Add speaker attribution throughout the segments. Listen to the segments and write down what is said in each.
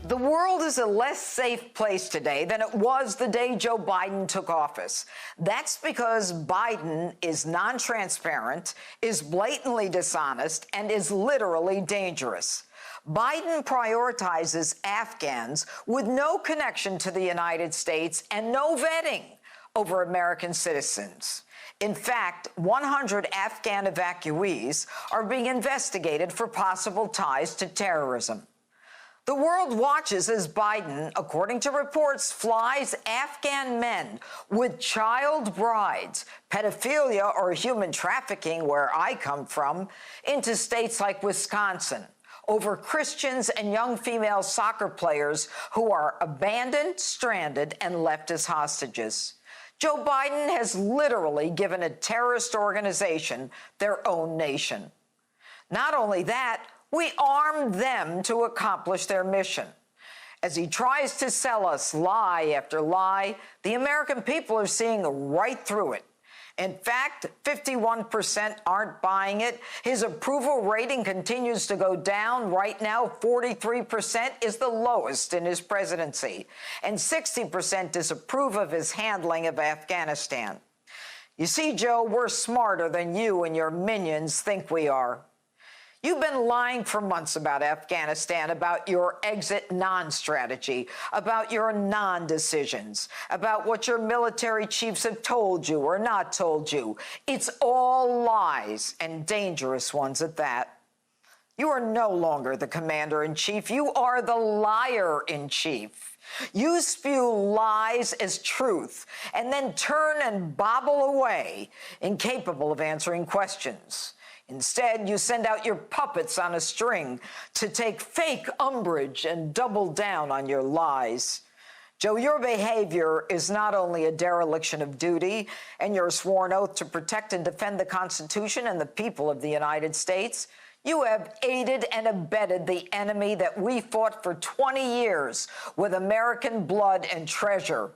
Speaker 1: The world is a less safe place today than it was the day Joe Biden took office. That's because Biden is non-transparent, is blatantly dishonest, and is literally dangerous. Biden prioritizes Afghans with no connection to the United States and no vetting over American citizens. In fact, 100 Afghan evacuees are being investigated for possible ties to terrorism. The world watches as Biden, according to reports, flies Afghan men with child brides, pedophilia or human trafficking, where I come from, into states like Wisconsin, over Christians and young female soccer players who are abandoned, stranded, and left as hostages. Joe Biden has literally given a terrorist organization their own nation. Not only that, we armed them to accomplish their mission. As he tries to sell us lie after lie, the American people are seeing right through it. In fact, 51% aren't buying it. His approval rating continues to go down. Right now, 43% is the lowest in his presidency, and 60% disapprove of his handling of Afghanistan. You see, Joe, we're smarter than you and your minions think we are. You've been lying for months about Afghanistan, about your exit non-strategy, about your non-decisions, about what your military chiefs have told you or not told you. It's all lies, and dangerous ones at that. You are no longer the commander-in-chief. You are the liar-in-chief. You spew lies as truth and then turn and bobble away, incapable of answering questions. Instead, you send out your puppets on a string to take fake umbrage and double down on your lies. Joe, your behavior is not only a dereliction of duty and your sworn oath to protect and defend the Constitution and the people of the United States, you have aided and abetted the enemy that we fought for 20 years with American blood and treasure.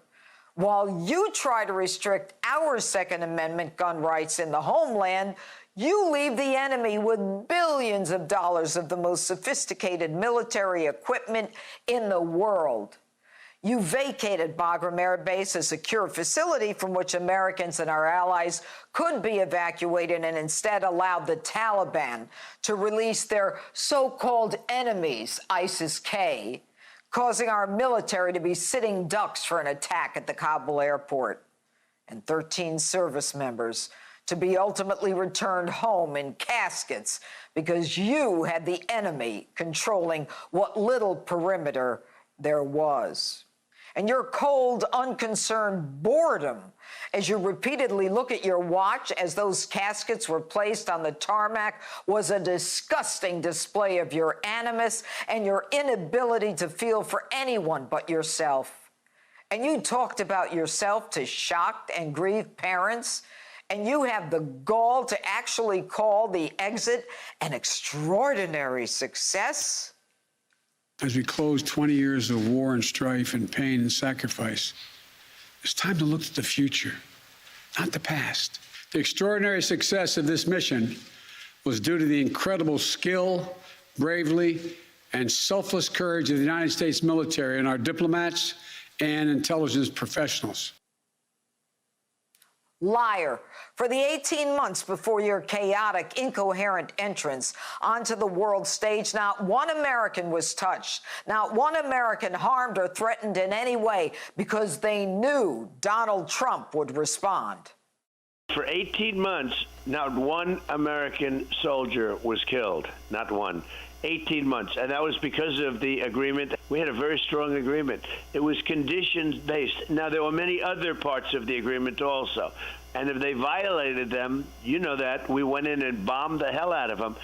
Speaker 1: While you try to restrict our Second Amendment gun rights in the homeland, you leave the enemy with billions of dollars of the most sophisticated military equipment in the world. You vacated Bagram Air Base, a secure facility from which Americans and our allies could be evacuated, and instead allowed the Taliban to release their so-called enemies, ISIS-K, causing our military to be sitting ducks for an attack at the Kabul airport, and 13 service members to be ultimately returned home in caskets because you had the enemy controlling what little perimeter there was. And your cold, unconcerned boredom as you repeatedly look at your watch as those caskets were placed on the tarmac was a disgusting display of your animus and your inability to feel for anyone but yourself. And you talked about yourself to shocked and grieved parents, and you have the gall to actually call the exit an extraordinary success?
Speaker 2: As we close 20 years of war and strife and pain and sacrifice, it's time to look at the future, not the past. The extraordinary success of this mission was due to the incredible skill, bravery, and selfless courage of the United States military and our diplomats and intelligence professionals.
Speaker 1: Liar. For the 18 months before your chaotic, incoherent entrance onto the world stage, not one American was touched, not one American harmed or threatened in any way, because they knew Donald Trump would respond.
Speaker 3: For 18 months, not one American soldier was killed. Not one. 18 months. And that was because of the agreement. We had a very strong agreement. It was conditions-based. Now, there were many other parts of the agreement also. And if they violated them, you know that, we went in and bombed the hell out of them.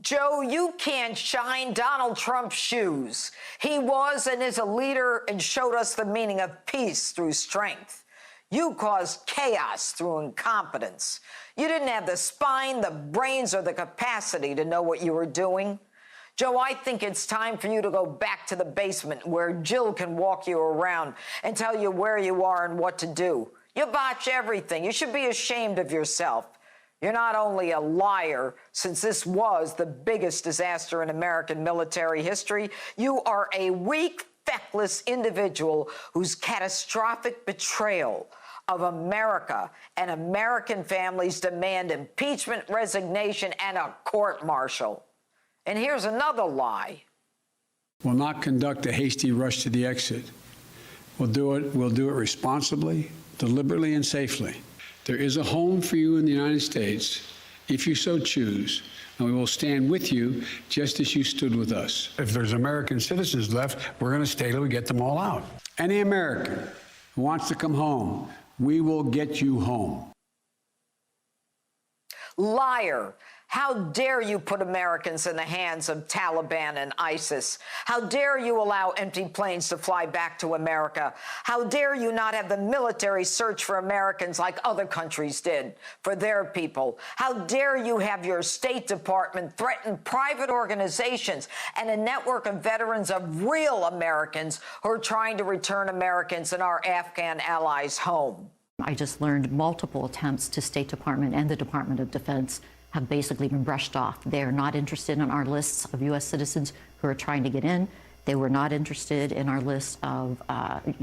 Speaker 1: Joe, you can't shine Donald Trump's shoes. He was and is a leader and showed us the meaning of peace through strength. You caused chaos through incompetence. You didn't have the spine, the brains, or the capacity to know what you were doing. Joe, I think it's time for you to go back to the basement where Jill can walk you around and tell you where you are and what to do. You botch everything. You should be ashamed of yourself. You're not only a liar, since this was the biggest disaster in American military history, you are a weak, feckless individual whose catastrophic betrayal of America and American families demand impeachment, resignation, and a court-martial. And here's another lie.
Speaker 2: Will not conduct a hasty rush to the exit. We'll do it responsibly, deliberately, and safely. There is a home for you in the United States, if you so choose, and we will stand with you just as you stood with us. If there's American citizens left, we're going to stay till we get them all out. Any American who wants to come home, we will get you home.
Speaker 1: Liar. How dare you put Americans in the hands of Taliban and ISIS? How dare you allow empty planes to fly back to America? How dare you not have the military search for Americans like other countries did for their people? How dare you have your State Department threaten private organizations and a network of veterans of real Americans who are trying to return Americans and our Afghan allies home?
Speaker 4: I just learned multiple attempts to State Department and the Department of Defense have basically been brushed off. They are not interested in our lists of U.S. citizens who are trying to get in. They were not interested in our list of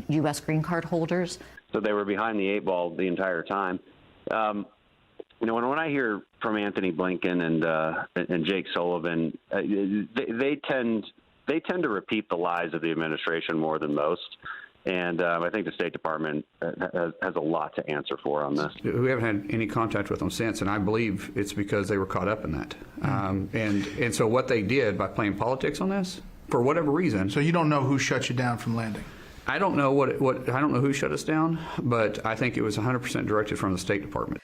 Speaker 4: U.S. green card holders.
Speaker 5: So they were behind the eight ball the entire time. When I hear from Anthony Blinken and Jake Sullivan, they tend to repeat the lies of the administration more than most. And I think the State Department has a lot to answer for on this.
Speaker 6: We haven't had any contact with them since, and I believe it's because they were caught up in that. And so what they did by playing politics on this, for whatever reason.
Speaker 7: So you don't know who shut you down from landing?
Speaker 6: I don't know I don't know who shut us down, but I think it was 100% directed from the State Department.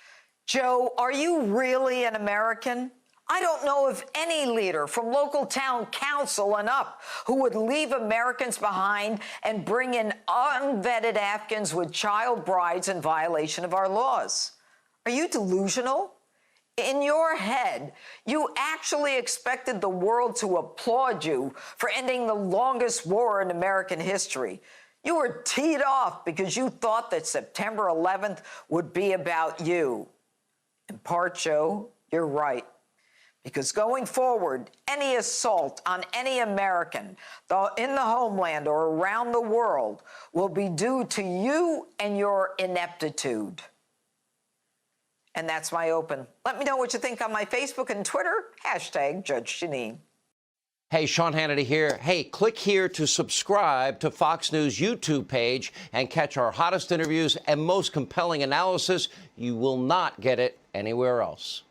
Speaker 1: Joe, are you really an American? I don't know of any leader from local town council and up who would leave Americans behind and bring in unvetted Afghans with child brides in violation of our laws. Are you delusional? In your head, you actually expected the world to applaud you for ending the longest war in American history. You were teed off because you thought that September 11th would be about you. In part, Joe, you're right. Because going forward, any assault on any American in the homeland or around the world will be due to you and your ineptitude. And that's my open. Let me know what you think on my Facebook and Twitter, #Judge Jeanine.
Speaker 8: Hey, Sean Hannity here. Hey, click here to subscribe to Fox News YouTube page and catch our hottest interviews and most compelling analysis. You will not get it anywhere else.